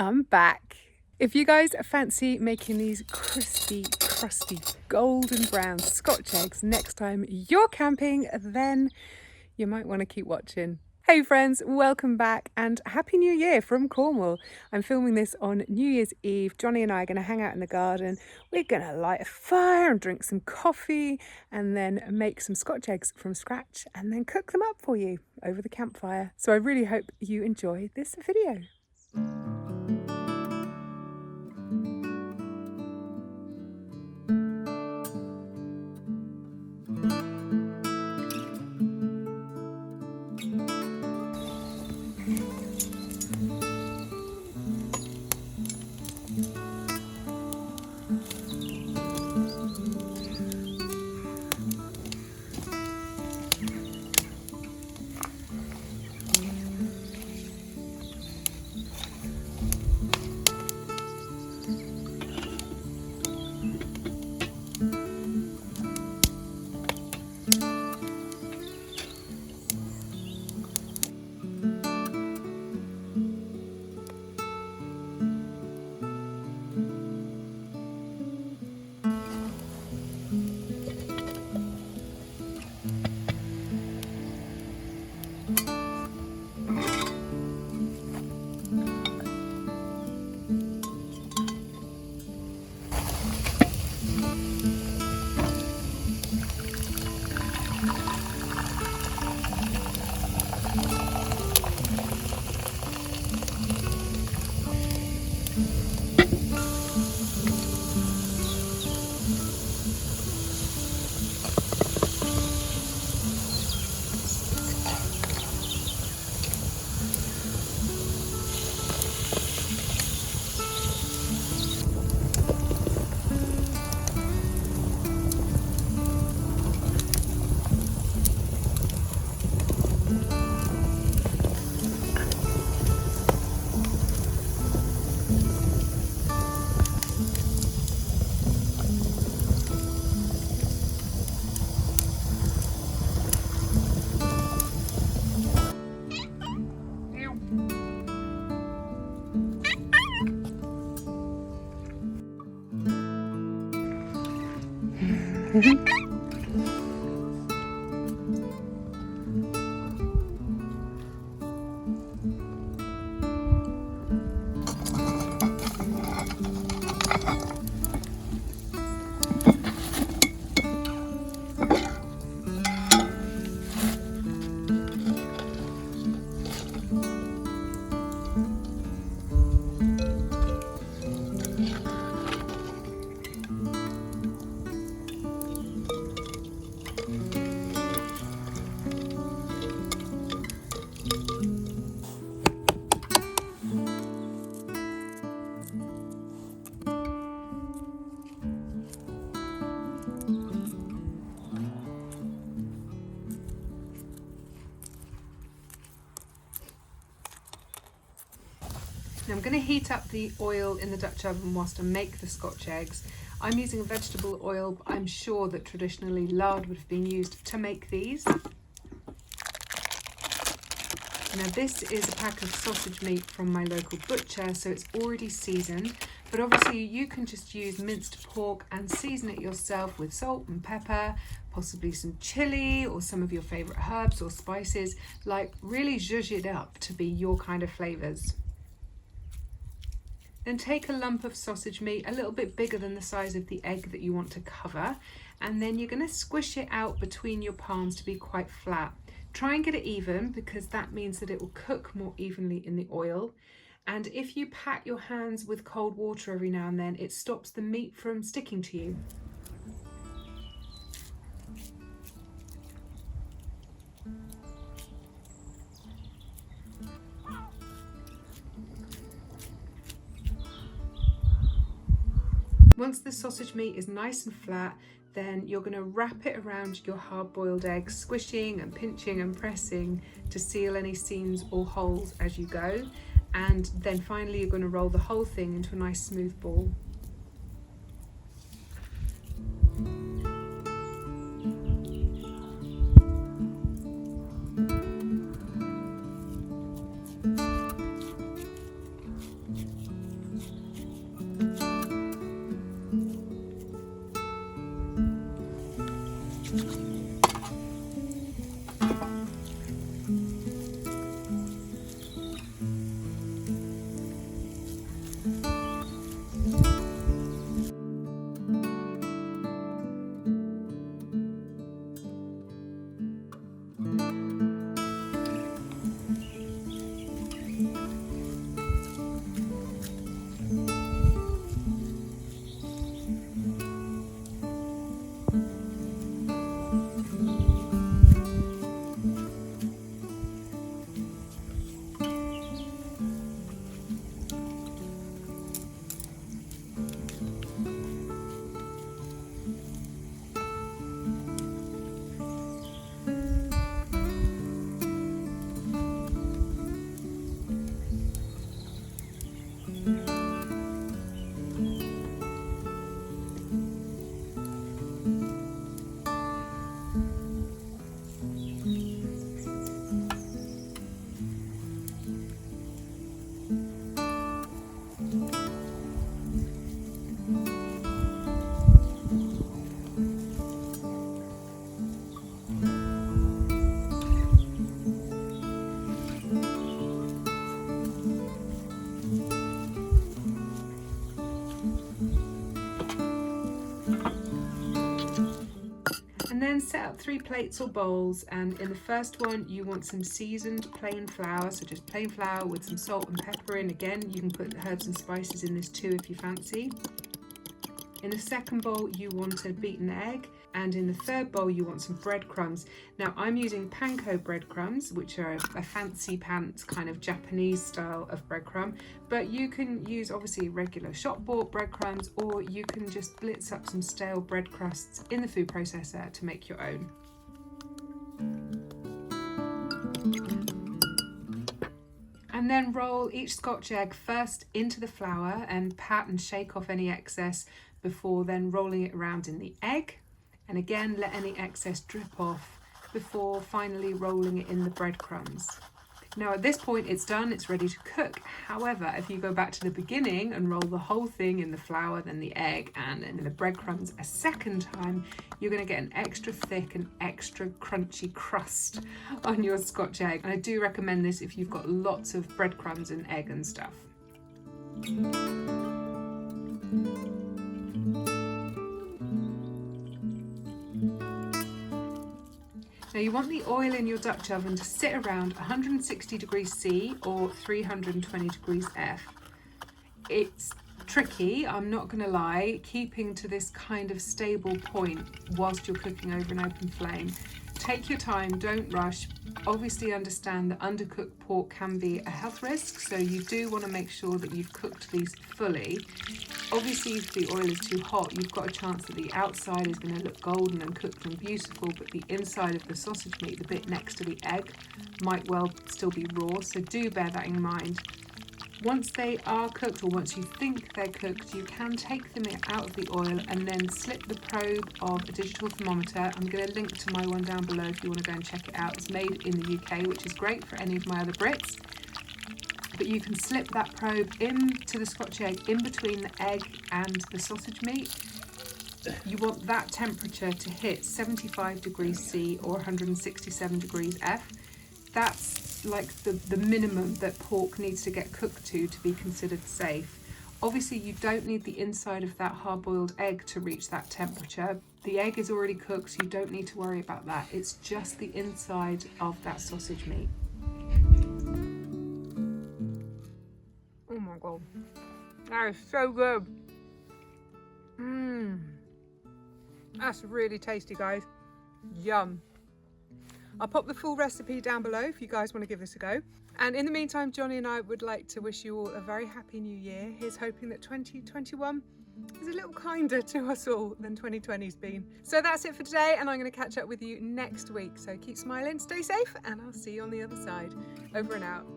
I'm back. If you guys fancy making these crispy, crusty, golden brown Scotch eggs next time you're camping, then you might want to keep watching. Hey friends, welcome back and Happy New Year from Cornwall. I'm filming this on New Year's Eve. Johnny and I are going to hang out in the garden. We're going to light a fire and drink some coffee and then make some Scotch eggs from scratch and then cook them up for you over the campfire. So I really hope you enjoy this video. Now I'm going to heat up the oil in the Dutch oven whilst I make the Scotch eggs. I'm using a vegetable oil, but I'm sure that traditionally lard would have been used to make these. Now this is a pack of sausage meat from my local butcher, so it's already seasoned, but obviously you can just use minced pork and season it yourself with salt and pepper, possibly some chili or some of your favourite herbs or spices, like really zhuzh it up to be your kind of flavours. Then take a lump of sausage meat, a little bit bigger than the size of the egg that you want to cover, and then you're going to squish it out between your palms to be quite flat. Try and get it even because that means that it will cook more evenly in the oil. And if you pat your hands with cold water every now and then, it stops the meat from sticking to you. Once the sausage meat is nice and flat, then you're going to wrap it around your hard-boiled eggs, squishing and pinching and pressing to seal any seams or holes as you go. And then finally you're going to roll the whole thing into a nice smooth ball. And then set up 3 plates or bowls, and in the first one you want some seasoned plain flour, so just plain flour with some salt and pepper in. Again, you can put herbs and spices in this too if you fancy. In the second bowl you want a beaten egg, and in the third bowl you want some breadcrumbs. Now I'm using panko breadcrumbs, which are a fancy pants kind of Japanese style of breadcrumb, but you can use obviously regular shop bought breadcrumbs, or you can just blitz up some stale bread crusts in the food processor to make your own. And then roll each Scotch egg first into the flour and pat and shake off any excess before then rolling it around in the egg. And again, let any excess drip off before finally rolling it in the breadcrumbs. Now at this point it's done, it's ready to cook. However, if you go back to the beginning and roll the whole thing in the flour, then the egg, and then the breadcrumbs a second time, you're going to get an extra thick and extra crunchy crust on your Scotch egg. And I do recommend this if you've got lots of breadcrumbs and egg and stuff. Now you want the oil in your Dutch oven to sit around 160 degrees C or 320 degrees F. It's tricky, I'm not going to lie, keeping to this kind of stable point whilst you're cooking over an open flame. Take your time, don't rush. Obviously understand that undercooked pork can be a health risk, so you do want to make sure that you've cooked these fully. Obviously if the oil is too hot, you've got a chance that the outside is going to look golden and cooked and beautiful, but the inside of the sausage meat, the bit next to the egg, might well still be raw, so do bear that in mind. Once they are cooked, or once you think they're cooked, you can take them out of the oil and then slip the probe of a digital thermometer. I'm going to link to my one down below if you want to go and check it out. It's made in the UK, which is great for any of my other Brits. But you can slip that probe into the Scotch egg in between the egg and the sausage meat. You want that temperature to hit 75 degrees C or 167 degrees F. That's like the minimum that pork needs to get cooked to be considered safe. Obviously you don't need the inside of that hard-boiled egg to reach that temperature. The egg is already cooked, so you don't need to worry about that. It's just the inside of that sausage meat. Oh my god, that is so good. That's really tasty, guys. Yum. I'll pop the full recipe down below if you guys want to give this a go. And in the meantime, Johnny and I would like to wish you all a very happy new year. Here's hoping that 2021 is a little kinder to us all than 2020's been. So that's it for today, and I'm going to catch up with you next week. So keep smiling, stay safe, and I'll see you on the other side. Over and out.